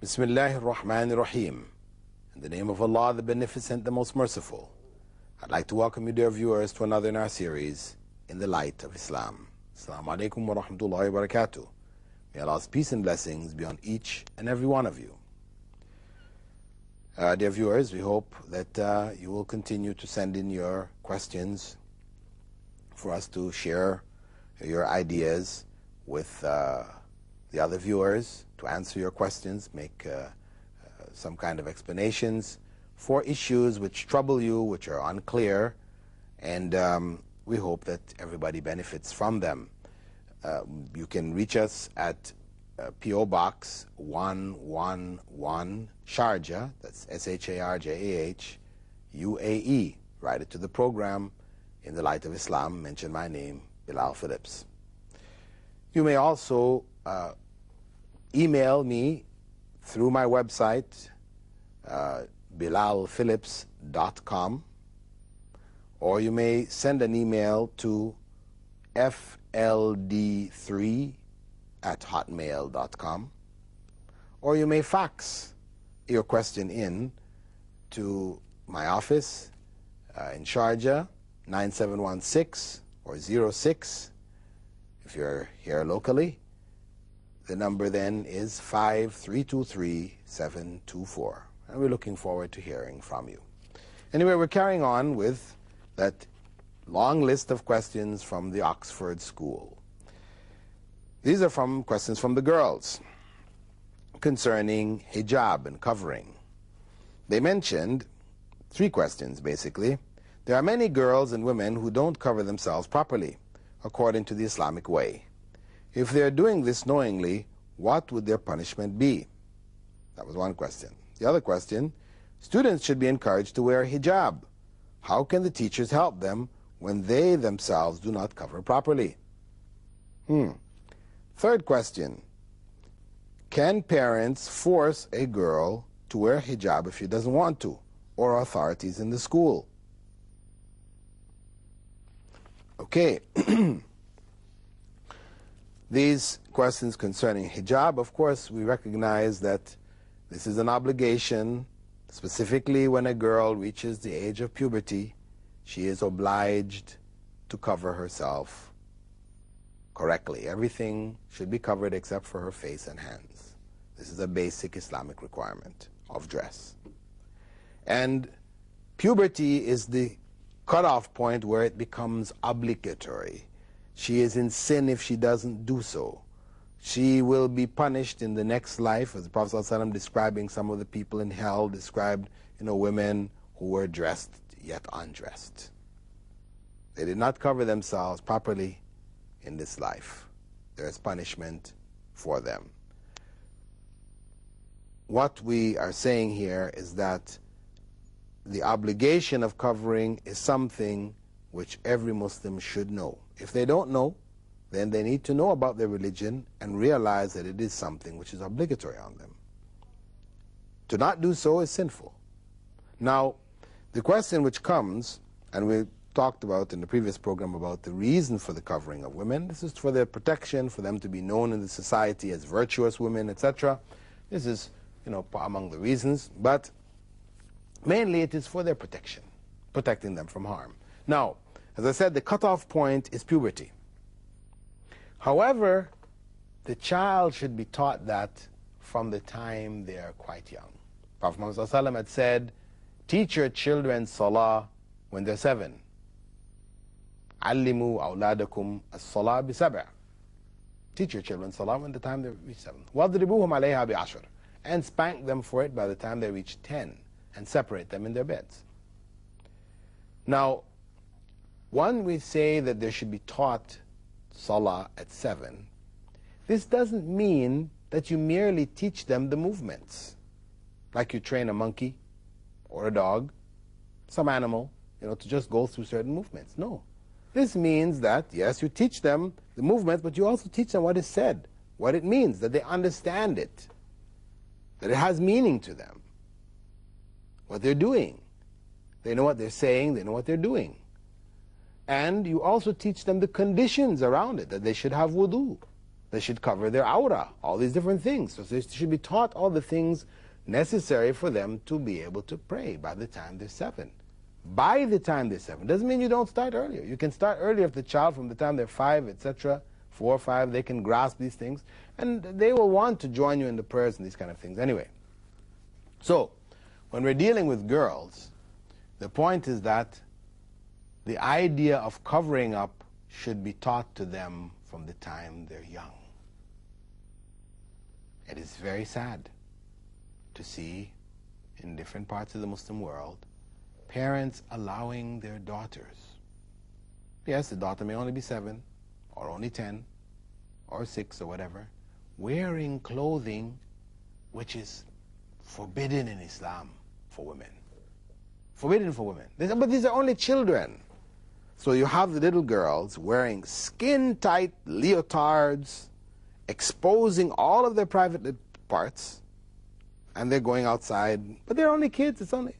Bismillahir Rahmanir Rahim. In the name of Allah, the Beneficent, the Most Merciful. I'd like to welcome you, dear viewers, to another in our series, In the Light of Islam. Assalamu alaikum wa rahmatullahi wa barakatuh. May Allah's peace and blessings be on each and every one of you. Dear viewers, we hope that you will continue to send in your questions for us to share your ideas with the other viewers, to answer your questions, make some kind of explanations for issues which trouble you, which are unclear, and we hope that everybody benefits from them. You can reach us at P.O. Box 111 Sharjah, that's Sharjah, UAE. Write it to the program, In the Light of Islam. Mention my name, Bilal Phillips. You may also email me through my website, bilalphillips.com, or you may send an email to fld3@hotmail.com, or you may fax your question in to my office in Sharjah, 9716 or 06 if you're here locally. The number then is 5323724, and we're looking forward to hearing from you. Anyway, we're carrying on with that long list of questions from the Oxford School. These are questions from the girls concerning hijab and covering. They mentioned 3 questions, basically. There are many girls and women who don't cover themselves properly, according to the Islamic way. If they are doing this knowingly, what would their punishment be? That was one question. The other question, students should be encouraged to wear hijab. How can the teachers help them when they themselves do not cover properly? Third question, can parents force a girl to wear hijab if she doesn't want to, or authorities in the school? Okay. These questions concerning hijab, of course, we recognize that this is an obligation. Specifically, when a girl reaches the age of puberty, she is obliged to cover herself correctly. Everything should be covered except for her face and hands. This is a basic Islamic requirement of dress. And puberty is the cutoff point where it becomes obligatory. She is in sin if she doesn't do so. She will be punished in the next life, as the Prophet ﷺ, describing some of the people in hell, described women who were dressed yet undressed. They did not cover themselves properly in this life. There is punishment for them. What we are saying here is that the obligation of covering is something which every Muslim should know. If they don't know, then they need to know about their religion and realize that it is something which is obligatory on them. To not do so is sinful. Now, the question which comes, and we talked about in the previous program about the reason for the covering of women. This is for their protection, for them to be known in the society as virtuous women, etc. This is, among the reasons, but mainly it is for their protection, protecting them from harm. Now, as I said, the cutoff point is puberty. However, the child should be taught that from the time they are quite young. Prophet Muhammad ﷺ had said, teach your children salah when they're 7. Allimu awladakum as-salah bi-7. Teach your children salah when the time they reach 7. Wadribuhum alayha bi-10. And spank them for it by the time they reach 10, and separate them in their beds. Now, when we say that they should be taught salah at 7, this doesn't mean that you merely teach them the movements, like you train a monkey or a dog, some animal, to just go through certain movements. No. This means that, yes, you teach them the movements, but you also teach them what is said, what it means, that they understand it, that it has meaning to them, what they're doing. They know what they're saying, they know what they're doing. And you also teach them the conditions around it, that they should have wudu, They should cover their aura, all these different things. So they should be taught all the things necessary for them to be able to pray by the time they're 7. By the time they're 7. Doesn't mean you don't start earlier. You can start earlier if the child, from the time they're 5, etc., 4 or 5, they can grasp these things, and they will want to join you in the prayers and these kind of things. Anyway, so when we're dealing with girls, the point is that the idea of covering up should be taught to them from the time they're young. It is very sad to see in different parts of the Muslim world parents allowing their daughters, yes, the daughter may only be 7 or only 10 or 6 or whatever, wearing clothing which is forbidden in Islam for women. Forbidden for women. But these are only children. So you have the little girls wearing skin-tight leotards, exposing all of their private parts, and they're going outside. But they're only kids. It's only...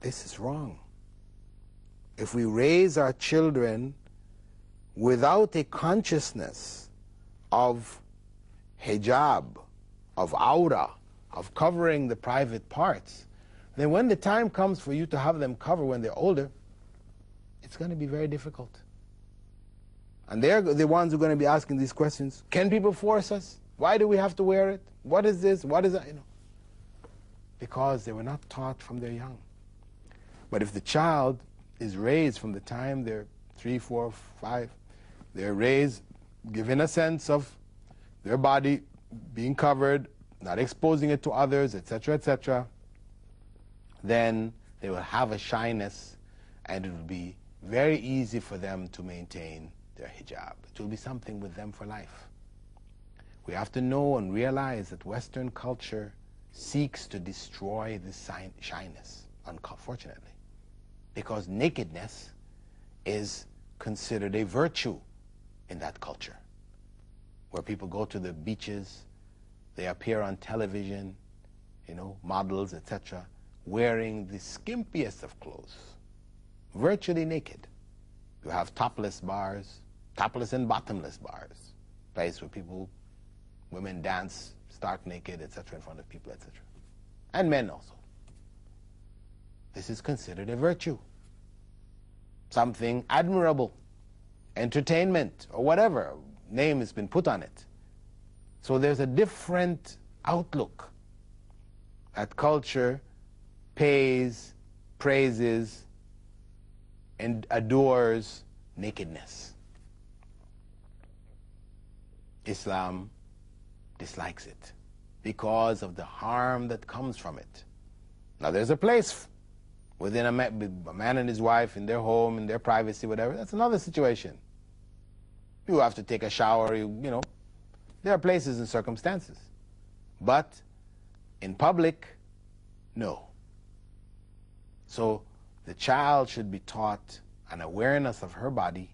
This is wrong. If we raise our children without a consciousness of hijab, of aura, of covering the private parts, then when the time comes for you to have them cover when they're older, it's going to be very difficult. And they're the ones who are going to be asking these questions. Can people force us? Why do we have to wear it? What is this? What is that? You know, because they were not taught from their young. But if the child is raised from the time they're 3, 4, 5, they're raised, given a sense of their body being covered, not exposing it to others, etc., etc., then they will have a shyness, and it will be very easy for them to maintain their hijab. It will be something with them for life. We have to know and realize that Western culture seeks to destroy this shyness, unfortunately, because nakedness is considered a virtue in that culture, where people go to the beaches, they appear on television, you know, models, etc., wearing the skimpiest of clothes, virtually naked. You have topless bars, topless and bottomless bars, place where people, women dance stark naked, etc., in front of people, etc., and men also. This is considered a virtue, something admirable, entertainment, or whatever name has been put on it. So there's a different outlook. That culture pays, praises, and adores nakedness. Islam dislikes it because of the harm that comes from it. Now there's a place within a man and his wife in their home, in their privacy, whatever. That's another situation. You have to take a shower, you know. There are places and circumstances. But in public, no. So the child should be taught an awareness of her body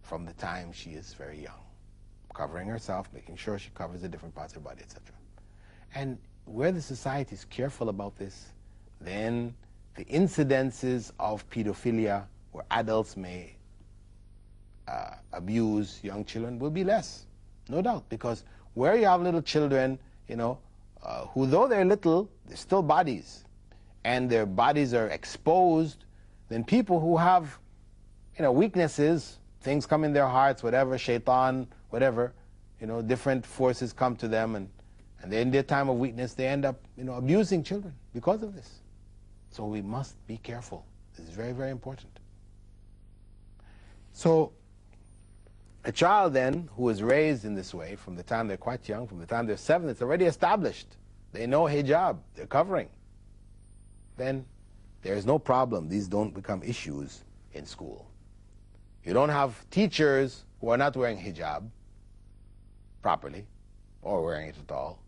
from the time she is very young, covering herself, making sure she covers the different parts of her body, etc. And where the society is careful about this, then the incidences of pedophilia, where adults may abuse young children, will be less, no doubt, because where you have little children, you know, who though they're little, they're still bodies, and their bodies are exposed, then people who have, you know, weaknesses, things come in their hearts, whatever, shaitan, whatever, you know, different forces come to them, and in their time of weakness, they end up, you know, abusing children because of this. So we must be careful. This is very, very important. So a child then who is raised in this way from the time they're quite young, from the time they're 7, it's already established. They know hijab, they're covering. Then there's no problem. These don't become issues in school. You don't have teachers who are not wearing hijab properly or wearing it at all.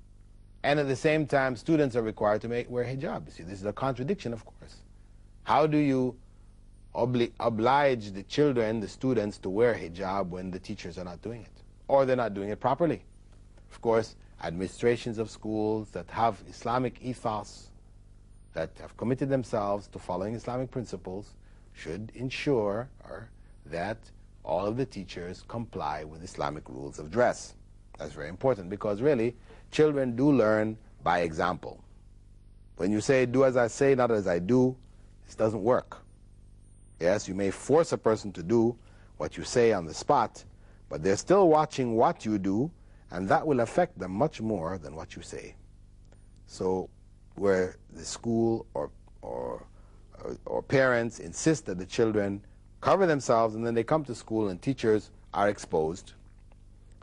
And at the same time, students are required to wear hijab. You see, this is a contradiction, of course. How do you oblige the children, the students, to wear hijab when the teachers are not doing it, or they're not doing it properly? Of course, administrations of schools that have Islamic ethos, that have committed themselves to following Islamic principles, should ensure that all of the teachers comply with Islamic rules of dress. That's very important because really, children do learn by example. When you say, do as I say, not as I do, this doesn't work. Yes, you may force a person to do what you say on the spot, but they're still watching what you do, and that will affect them much more than what you say. So where the school or parents insist that the children cover themselves and then they come to school and teachers are exposed,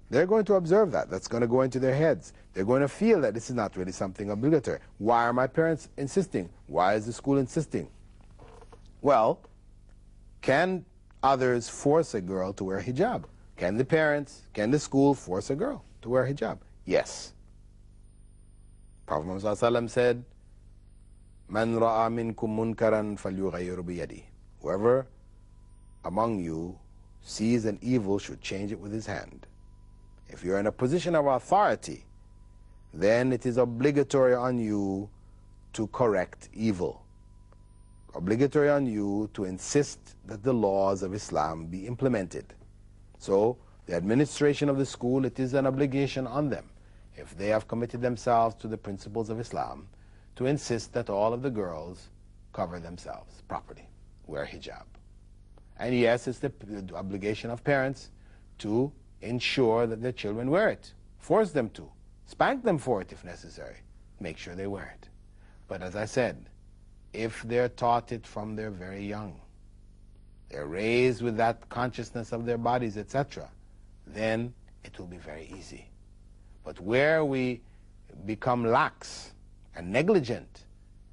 they're going to observe that. That's going to go into their heads. They're going to feel that this is not really something obligatory. Why are my parents insisting? Why is the school insisting? Well, can others force a girl to wear hijab? Can the parents, can the school force a girl to wear hijab? Yes. Prophet Muhammad ﷺ said, "Man ra'a minkum munkaran falyughayyir biyadihi." Whoever among you sees an evil should change it with his hand. If you're in a position of authority, then it is obligatory on you to correct evil. Obligatory on you to insist that the laws of Islam be implemented. So, the administration of the school, it is an obligation on them, if they have committed themselves to the principles of Islam, to insist that all of the girls cover themselves properly, wear hijab. And yes, it's the obligation of parents to ensure that their children wear it, force them to, spank them for it if necessary, make sure they wear it. But as I said, if they're taught it from they're very young, they're raised with that consciousness of their bodies, etc., then it will be very easy. But where we become lax and negligent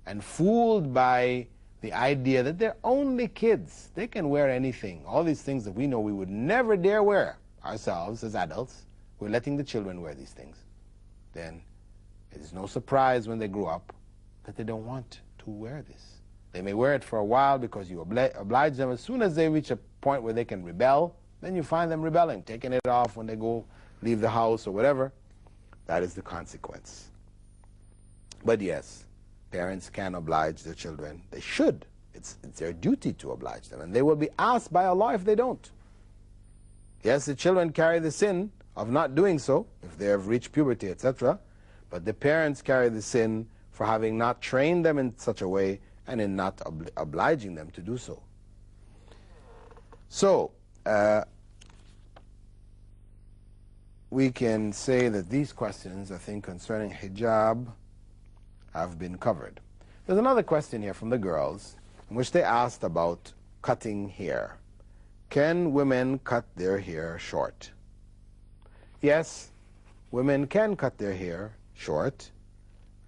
and fooled by the idea that they're only kids, they can wear anything, all these things that we know we would never dare wear ourselves as adults, we're letting the children wear these things, then it is no surprise when they grow up that they don't want to wear this. They may wear it for a while because you oblige them. As soon as they reach a point where they can rebel, then you find them rebelling, taking it off when they go leave the house or whatever. That is the consequence. But yes, parents can oblige their children. They should. It's their duty to oblige them. And they will be asked by Allah if they don't. Yes, the children carry the sin of not doing so, if they have reached puberty, etc. But the parents carry the sin for having not trained them in such a way and in not obliging them to do so. So, we can say that these questions, I think, concerning hijab have been covered. There's another question here from the girls in which they asked about cutting hair. Can women cut their hair short? Yes, women can cut their hair short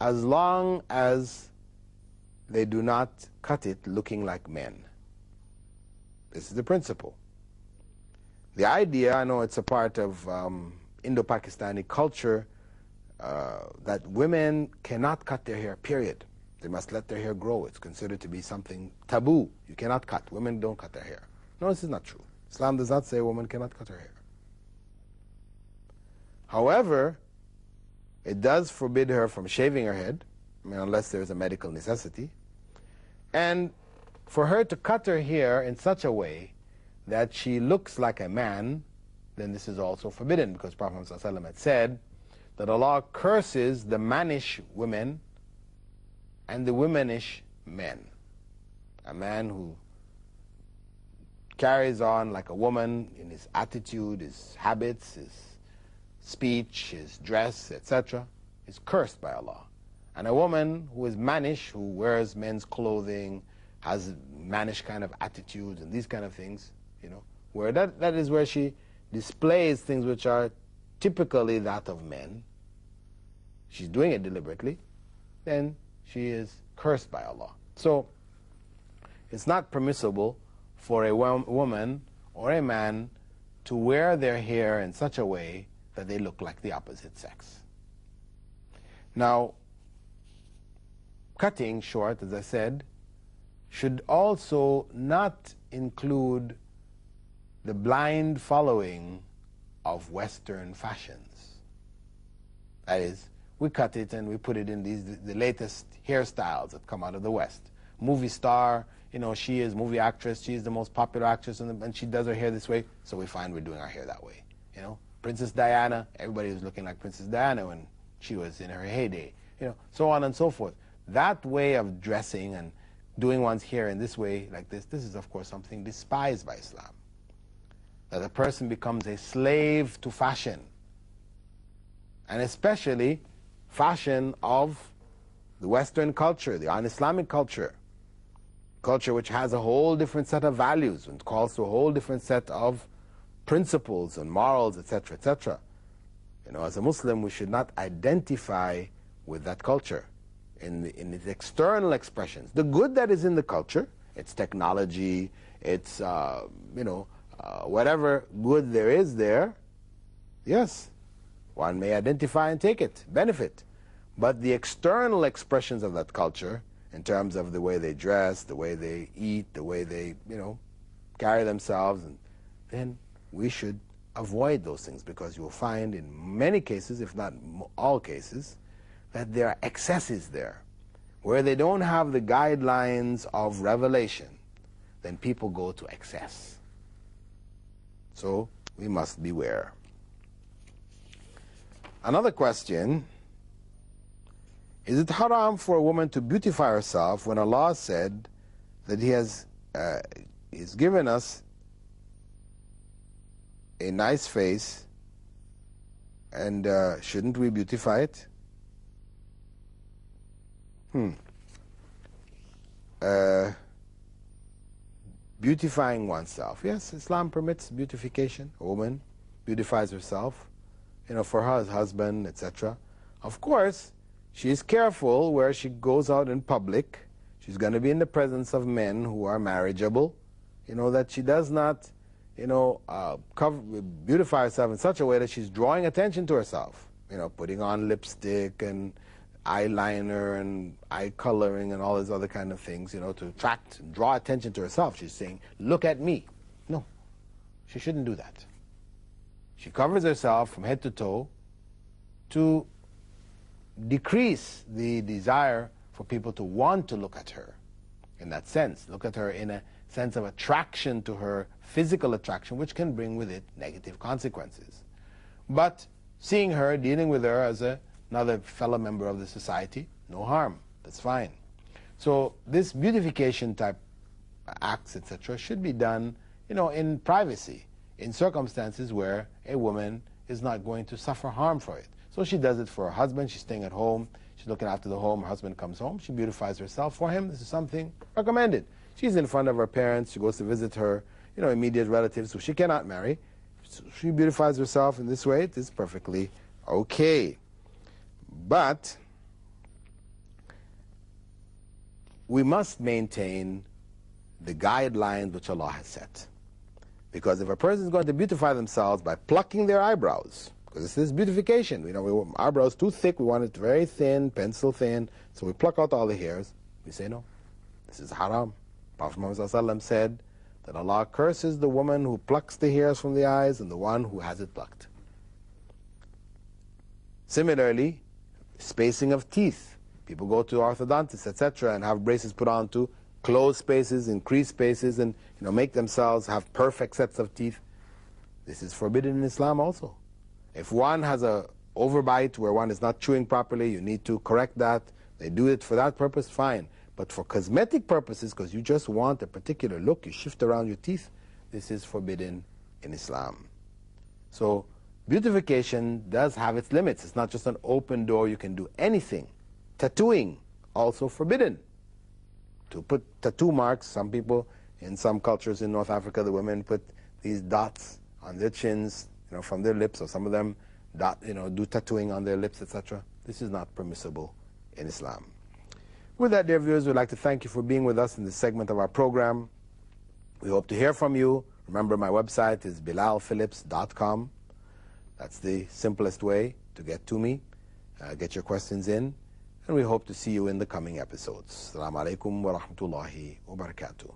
as long as they do not cut it looking like men. This is the principle. The idea, I know it's a part of Indo-Pakistani culture, that women cannot cut their hair, period. They must let their hair grow. It's considered to be something taboo. You cannot cut. Women don't cut their hair. No, this is not true. Islam does not say a woman cannot cut her hair. However, it does forbid her from shaving her head, I mean, unless there is a medical necessity. And for her to cut her hair in such a way that she looks like a man, then this is also forbidden, because Prophet ﷺ had said that Allah curses the mannish women and the womanish men. A man who carries on like a woman in his attitude, his habits, his speech, his dress, etc., is cursed by Allah. And a woman who is mannish, who wears men's clothing, has mannish kind of attitudes and these kind of things, you know, where that is where she displays things which are typically that of men, she's doing it deliberately, then she is cursed by Allah. So it's not permissible for a woman or a man to wear their hair in such a way that they look like the opposite sex. Now, cutting short, as I said, should also not include the blind following of Western fashions. That is, we cut it and we put it in the latest hairstyles that come out of the West. Movie star you know, she is movie actress, she is the most popular actress, and she does her hair this way, so we find we're doing our hair that way. You know, Princess Diana, everybody was looking like Princess Diana when she was in her heyday. You know, so on and so forth. That way of dressing and doing one's hair in this way, like this is of course something despised by Islam. That a person becomes a slave to fashion, and especially fashion of the Western culture, the un-Islamic culture, culture which has a whole different set of values and calls to a whole different set of principles and morals, etc., etc. You know, as a Muslim, we should not identify with that culture in its external expressions. The good that is in the culture, its technology, its, whatever good there is there, yes, one may identify and take it, benefit. But the external expressions of that culture, in terms of the way they dress, the way they eat, the way they, carry themselves, and then we should avoid those things, because you will find in many cases, if not all cases, that there are excesses there. Where they don't have the guidelines of revelation, then people go to excess. So we must beware. Another question: is it haram for a woman to beautify herself when Allah said that He has He's given us a nice face, and shouldn't we beautify it? Beautifying oneself. Yes, Islam permits beautification. A woman beautifies herself, for her husband, etc. Of course, she is careful where she goes out in public. She's going to be in the presence of men who are marriageable, that she does not, beautify herself in such a way that she's drawing attention to herself, putting on lipstick and eyeliner and eye coloring and all these other kind of things, to attract and draw attention to herself. She's saying, look at me. No, she shouldn't do that. She covers herself from head to toe to decrease the desire for people to want to look at her in that sense, look at her in a sense of attraction to her, physical attraction, which can bring with it negative consequences. But seeing her, dealing with her as another fellow member of the society, no harm, that's fine. So this beautification type acts, etc., should be done, in privacy, in circumstances where a woman is not going to suffer harm for it. So she does it for her husband. She's staying at home. She's looking after the home. Her husband comes home. She beautifies herself for him. This is something recommended. She's in front of her parents. She goes to visit her, immediate relatives who she cannot marry. So she beautifies herself in this way. It is perfectly okay. But we must maintain the guidelines which Allah has set. Because if a person is going to beautify themselves by plucking their eyebrows, because this is beautification, eyebrows too thick, we want it very thin, pencil thin, so we pluck out all the hairs. We say no, this is haram. Prophet Muhammad ﷺ said that Allah curses the woman who plucks the hairs from the eyes and the one who has it plucked. Similarly, spacing of teeth. People go to orthodontists, etc., and have braces put on to close spaces, increase spaces, and make themselves have perfect sets of teeth. This is forbidden in Islam also. If one has a overbite where one is not chewing properly, you need to correct that. They do it for that purpose, fine. But for cosmetic purposes, because you just want a particular look, you shift around your teeth, this is forbidden in Islam. So beautification does have its limits. It's not just an open door, you can do anything. Tattooing, also forbidden. To put tattoo marks, some people in some cultures in North Africa, the women put these dots on their chins, from their lips, or some of them do tattooing on their lips, etc. This is not permissible in Islam. With that, dear viewers, we'd like to thank you for being with us in this segment of our program. We hope to hear from you. Remember, my website is bilalphillips.com. That's the simplest way to get to me, get your questions in, and we hope to see you in the coming episodes. Assalamu alaikum wa rahmatullahi wa barakatuh.